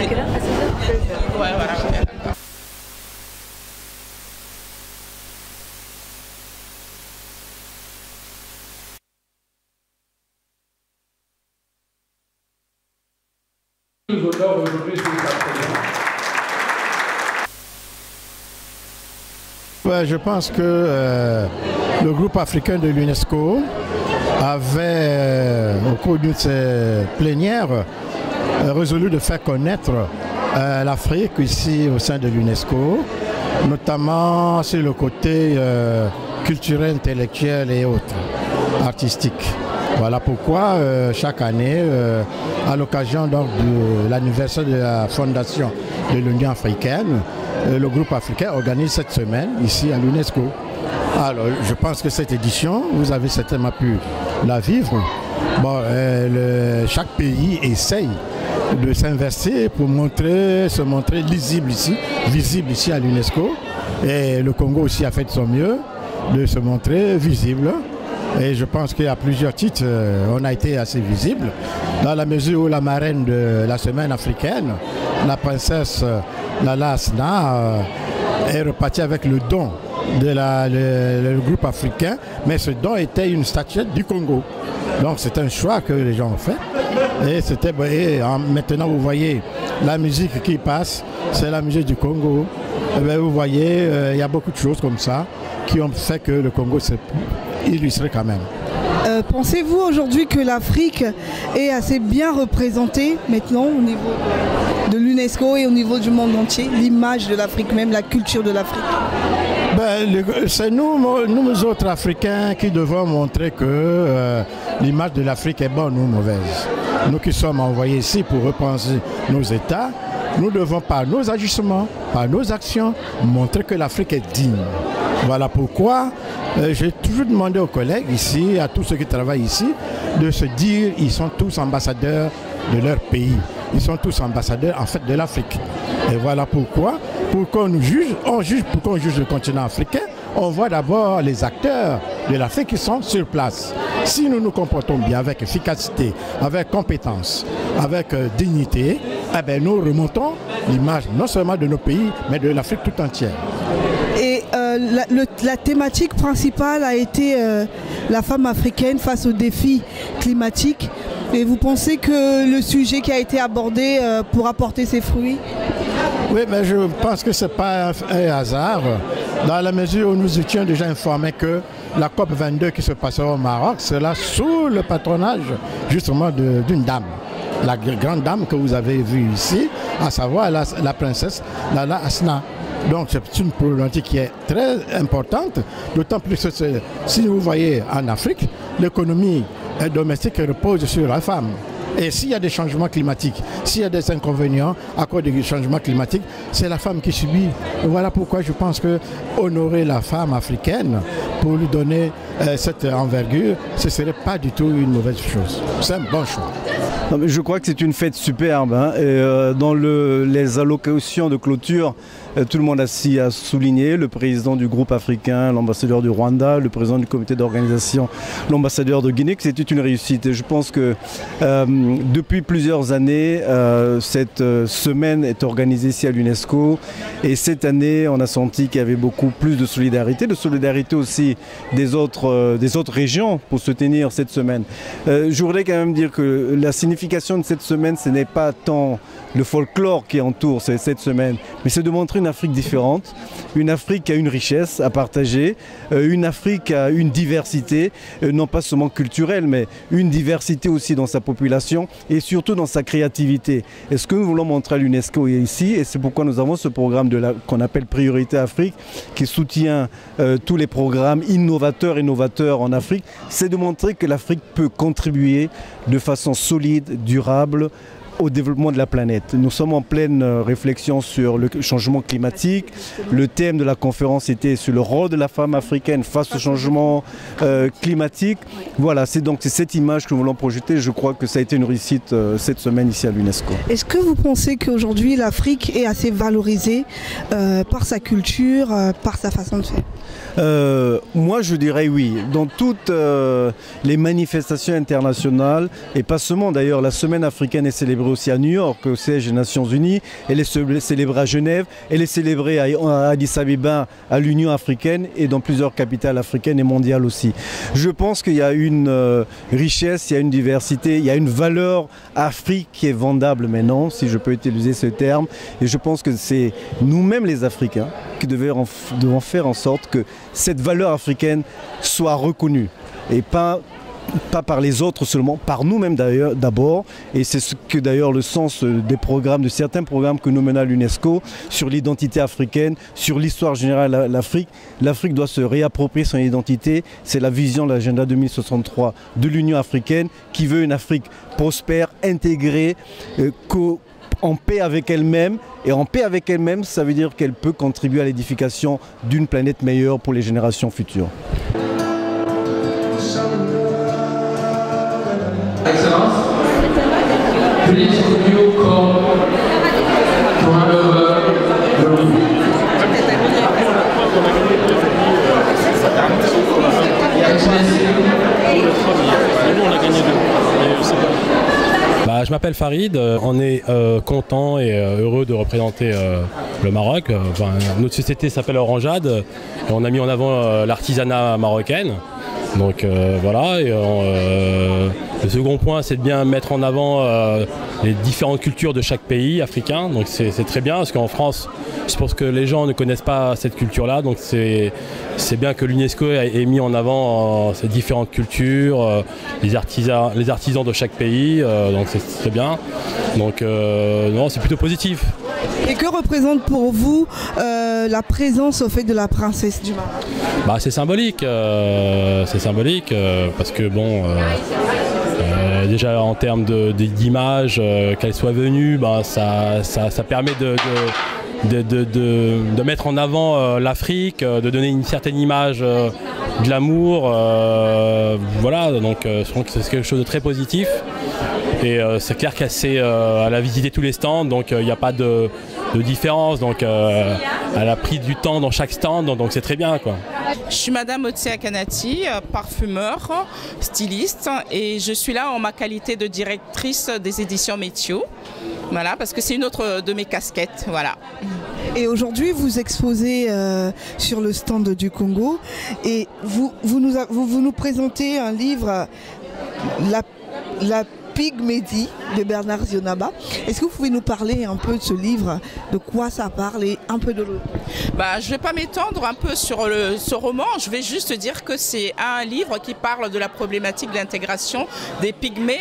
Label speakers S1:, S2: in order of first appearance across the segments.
S1: À quelle heure? À 16h?
S2: Ouais, voilà.
S3: Ouais, je pense que le groupe africain de l'UNESCO avait, au cours d'une de ses plénières, résolu de faire connaître l'Afrique ici au sein de l'UNESCO, notamment sur le côté culturel, intellectuel et autres, artistique. Voilà pourquoi chaque année, à l'occasion de l'anniversaire de la fondation de l'Union africaine, le groupe africain organise cette semaine ici à l'UNESCO. Alors je pense que cette édition, vous avez certainement pu la vivre. Bon, chaque pays essaye de s'investir pour se montrer visible ici à l'UNESCO. Et le Congo aussi a fait de son mieux de se montrer visible. Et je pense qu'à plusieurs titres, on a été assez visible. Dans la mesure où la marraine de la semaine africaine, la princesse Lala Asna, est repartie avec le don de le groupe africain, mais ce don était une statuette du Congo. Donc c'est un choix que les gens ont fait. Et maintenant vous voyez la musique qui passe, c'est la musique du Congo. Et bien, vous voyez, il y a beaucoup de choses comme ça qui ont fait que le Congo s'est illustré quand même.
S4: Pensez-vous aujourd'hui que l'Afrique est assez bien représentée maintenant au niveau de l'UNESCO et au niveau du monde entier, l'image de l'Afrique même, la culture de l'Afrique?
S3: C'est nous autres Africains qui devons montrer que l'image de l'Afrique est bonne ou mauvaise. Nous qui sommes envoyés ici pour repenser nos États, nous devons par nos agissements, par nos actions, montrer que l'Afrique est digne. Voilà pourquoi j'ai toujours demandé aux collègues ici, à tous ceux qui travaillent ici, de se dire qu'ils sont tous ambassadeurs de leur pays. Ils sont tous ambassadeurs en fait de l'Afrique. Et voilà pourquoi, pour qu'on nous juge, pour qu'on juge le continent africain, on voit d'abord les acteurs de l'Afrique qui sont sur place. Si nous nous comportons bien avec efficacité, avec compétence, avec dignité, eh bien, nous remontons l'image non seulement de nos pays, mais de l'Afrique tout entière.
S4: Et la thématique principale a été la femme africaine face aux défis climatiques. Et vous pensez que le sujet qui a été abordé pourra porter ses fruits?
S3: Oui, mais je pense que ce n'est pas un hasard, dans la mesure où nous étions déjà informés que la COP22 qui se passera au Maroc sera sous le patronage justement d'une dame, la grande dame que vous avez vue ici, à savoir la princesse Lala Asna. Donc c'est une problématique qui est très importante, d'autant plus que si vous voyez en Afrique, l'économie domestique repose sur la femme. Et s'il y a des changements climatiques, s'il y a des inconvénients à cause des changements climatiques, c'est la femme qui subit. Et voilà pourquoi je pense que honorer la femme africaine pour lui donner cette envergure, ce ne serait pas du tout une mauvaise chose. C'est un bon choix.
S5: Non, mais je crois que c'est une fête superbe. Hein. Et, dans les allocutions de clôture, tout le monde a souligné, le président du groupe africain, l'ambassadeur du Rwanda, le président du comité d'organisation, l'ambassadeur de Guinée, que c'était une réussite. Et je pense que depuis plusieurs années, cette semaine est organisée ici à l'UNESCO. Et cette année, on a senti qu'il y avait beaucoup plus de solidarité aussi des autres régions pour soutenir cette semaine. Je voudrais quand même dire que la signification de cette semaine, ce n'est pas tant le folklore qui entoure cette semaine, mais c'est de montrer une Afrique différente, une Afrique qui a une richesse à partager, une Afrique qui a une diversité, non pas seulement culturelle, mais une diversité aussi dans sa population et surtout dans sa créativité. Et ce que nous voulons montrer à l'UNESCO ici, et c'est pourquoi nous avons ce programme qu'on appelle Priorité Afrique, qui soutient tous les programmes innovateurs en Afrique, c'est de montrer que l'Afrique peut contribuer de façon solide, durable, au développement de la planète. Nous sommes en pleine réflexion sur le changement climatique. Le thème de la conférence était sur le rôle de la femme africaine face au changement climatique. Voilà, c'est cette image que nous voulons projeter. Je crois que ça a été une réussite cette semaine ici à l'UNESCO.
S4: Est-ce que vous pensez qu'aujourd'hui l'Afrique est assez valorisée par sa culture, par sa façon de faire?
S5: Moi je dirais oui. Dans toutes les manifestations internationales, et pas seulement d'ailleurs, la semaine africaine est célébrée célébrée aussi à New York, au siège des Nations Unies. Elle est célébrée à Genève. Elle est célébrée à Addis Abeba, à l'Union africaine et dans plusieurs capitales africaines et mondiales aussi. Je pense qu'il y a une richesse, il y a une diversité, il y a une valeur Afrique qui est vendable maintenant, si je peux utiliser ce terme. Et je pense que c'est nous-mêmes les Africains qui devons faire en sorte que cette valeur africaine soit reconnue et pas par les autres seulement, par nous-mêmes d'ailleurs d'abord. Et c'est ce que d'ailleurs le sens des programmes, de certains programmes que nous menons à l'UNESCO sur l'identité africaine, sur l'histoire générale de l'Afrique. L'Afrique doit se réapproprier son identité. C'est la vision de l'agenda 2063 de l'Union africaine qui veut une Afrique prospère, intégrée, en paix avec elle-même. Et en paix avec elle-même, ça veut dire qu'elle peut contribuer à l'édification d'une planète meilleure pour les générations futures.
S1: Excellence, please could you come to hand over the room?
S2: Je m'appelle Farid, on est content et heureux de représenter le Maroc. Notre société s'appelle Orangeade et on a mis en avant l'artisanat marocain. Donc voilà, et le second point c'est de bien mettre en avant les différentes cultures de chaque pays africain. Donc c'est très bien parce qu'en France, je pense que les gens ne connaissent pas cette culture-là. Donc c'est bien que l'UNESCO ait mis en avant ces différentes cultures, les artisans de chaque pays. Donc c'est très bien. Donc non, c'est plutôt positif.
S4: Et que représente pour vous la présence au fait de la princesse du Maroc?
S2: C'est symbolique, parce que bon, déjà en termes d'image, qu'elle soit venue, ça permet de mettre en avant l'Afrique, de donner une certaine image de l'amour. Voilà, donc je trouve que c'est quelque chose de très positif. Et c'est clair qu'elle a visité tous les stands, donc il n'y a pas de différence. Donc elle a pris du temps dans chaque stand, donc c'est très bien, quoi.
S6: Je suis Madame Otsia Kanati, parfumeur, styliste, et je suis là en ma qualité de directrice des éditions Métio. Voilà, parce que c'est une autre de mes casquettes, voilà.
S4: Et aujourd'hui, vous exposez sur le stand du Congo et vous nous présentez un livre, La Pygmédie de Bernard Zionaba. Est-ce que vous pouvez nous parler un peu de ce livre, de quoi ça parle et un peu de l'autre?
S6: Je ne vais pas m'étendre un peu sur ce roman, je vais juste dire que c'est un livre qui parle de la problématique de l'intégration des pygmées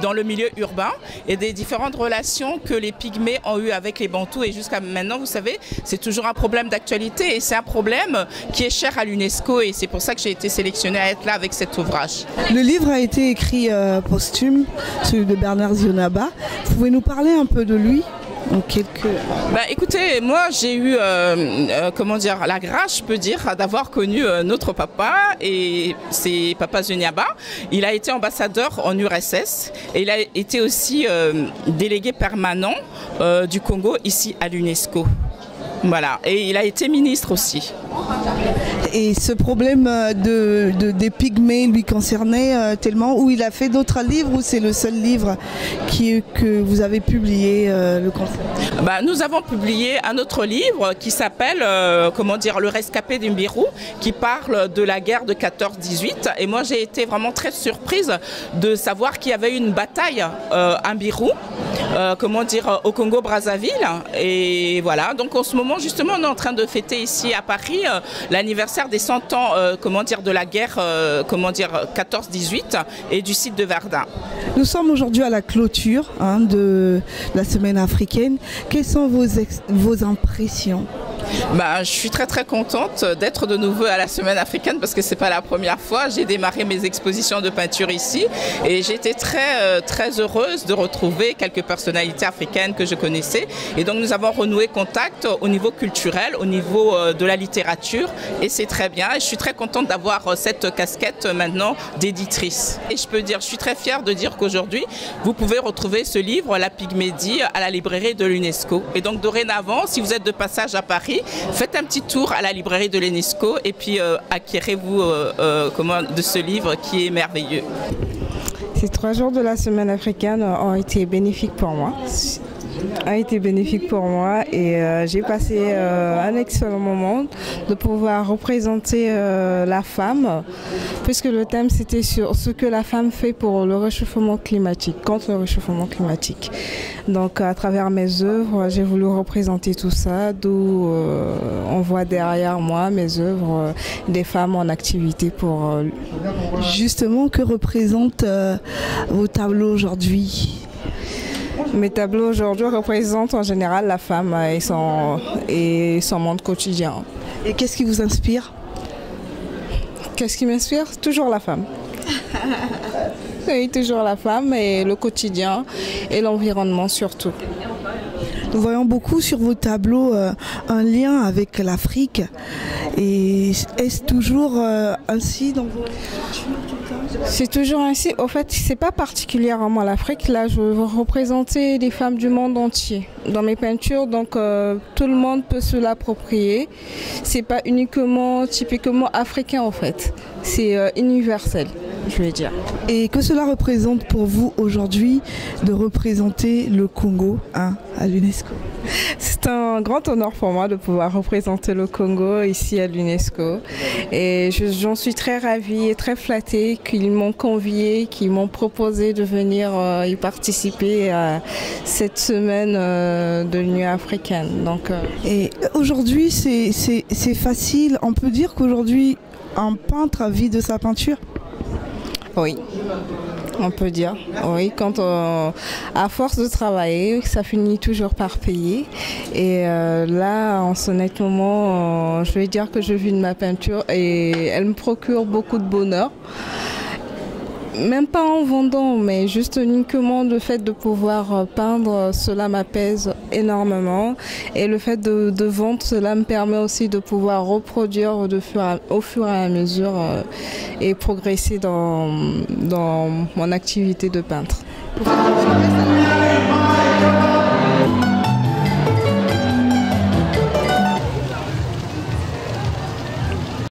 S6: dans le milieu urbain et des différentes relations que les pygmées ont eues avec les bantous. Et jusqu'à maintenant, vous savez, c'est toujours un problème d'actualité et c'est un problème qui est cher à l'UNESCO et c'est pour ça que j'ai été sélectionnée à être là avec cet ouvrage.
S4: Le livre a été écrit posthume, celui de Bernard Zionaba. Vous pouvez nous parler un peu de lui?
S6: Écoutez, moi j'ai eu la grâce, je peux dire, d'avoir connu notre papa, et c'est Papa Zionaba. Il a été ambassadeur en URSS et il a été aussi délégué permanent du Congo ici à l'UNESCO. Voilà, et il a été ministre aussi.
S4: Et ce problème des pygmées lui concernait tellement, ou il a fait d'autres livres, ou c'est le seul livre que vous avez publié le concernant?
S6: Nous avons publié un autre livre qui s'appelle Le rescapé d'Imbirou, qui parle de la guerre de 14-18. Et moi j'ai été vraiment très surprise de savoir qu'il y avait eu une bataille Imbirou, au Congo-Brazzaville. Et voilà, donc en ce moment justement on est en train de fêter ici à Paris l'anniversaire des 100 ans de la guerre 14-18 et du site de Verdun.
S4: Nous sommes aujourd'hui à la clôture de la semaine africaine. Quelles sont vos impressions?
S6: Je suis très contente d'être de nouveau à la semaine africaine parce que c'est pas la première fois. J'ai démarré mes expositions de peinture ici et j'étais très heureuse de retrouver quelques personnalités africaines que je connaissais. Et donc nous avons renoué contact au niveau culturel, au niveau de la littérature, et c'est très bien. Et je suis très contente d'avoir cette casquette maintenant d'éditrice. Et je peux dire, je suis très fière de dire qu'aujourd'hui vous pouvez retrouver ce livre, La Pygmédie, à la librairie de l'UNESCO. Et donc dorénavant, si vous êtes de passage à Paris, faites un petit tour à la librairie de l'UNESCO et puis acquérez-vous de ce livre qui est merveilleux.
S7: Ces 3 jours de la semaine africaine ont été bénéfiques pour moi. Et j'ai passé un excellent moment de pouvoir représenter la femme, puisque le thème c'était sur ce que la femme fait pour le réchauffement climatique, contre le réchauffement climatique. Donc à travers mes œuvres, j'ai voulu représenter tout ça, d'où on voit derrière moi mes œuvres des femmes en activité pour...
S4: Justement, que représentent vos tableaux aujourd'hui ?
S7: Mes tableaux aujourd'hui représentent en général la femme et son monde quotidien.
S4: Et qu'est-ce qui vous inspire ?
S7: Qu'est-ce qui m'inspire ? Toujours la femme. Oui, toujours la femme et le quotidien et l'environnement surtout.
S4: Nous voyons beaucoup sur vos tableaux un lien avec l'Afrique. Et est-ce toujours ainsi dans vos peintures ?
S7: C'est toujours ainsi. Au fait, c'est pas particulièrement l'Afrique. Là, je veux représenter des femmes du monde entier dans mes peintures. Donc, tout le monde peut se l'approprier. C'est pas uniquement, typiquement africain en fait. C'est universel, je vais dire.
S4: Et que cela représente pour vous aujourd'hui de représenter le Congo à l'UNESCO ?
S7: C'est un grand honneur pour moi de pouvoir représenter le Congo ici à l'UNESCO. Et j'en suis très ravie et très flattée qu'ils m'ont conviée, qu'ils m'ont proposé de venir y participer à cette semaine de l'Union africaine. Donc,
S4: Et aujourd'hui, c'est facile. On peut dire qu'aujourd'hui, un peintre vit de sa peinture ?
S7: Oui. On peut dire, oui, à force de travailler, ça finit toujours par payer. Et là, en ce net moment, je vais dire que je vis de ma peinture et elle me procure beaucoup de bonheur. Même pas en vendant, mais juste uniquement le fait de pouvoir peindre, cela m'apaise énormément. Et le fait de vendre, cela me permet aussi de pouvoir reproduire au fur et à mesure et progresser dans mon activité de peintre.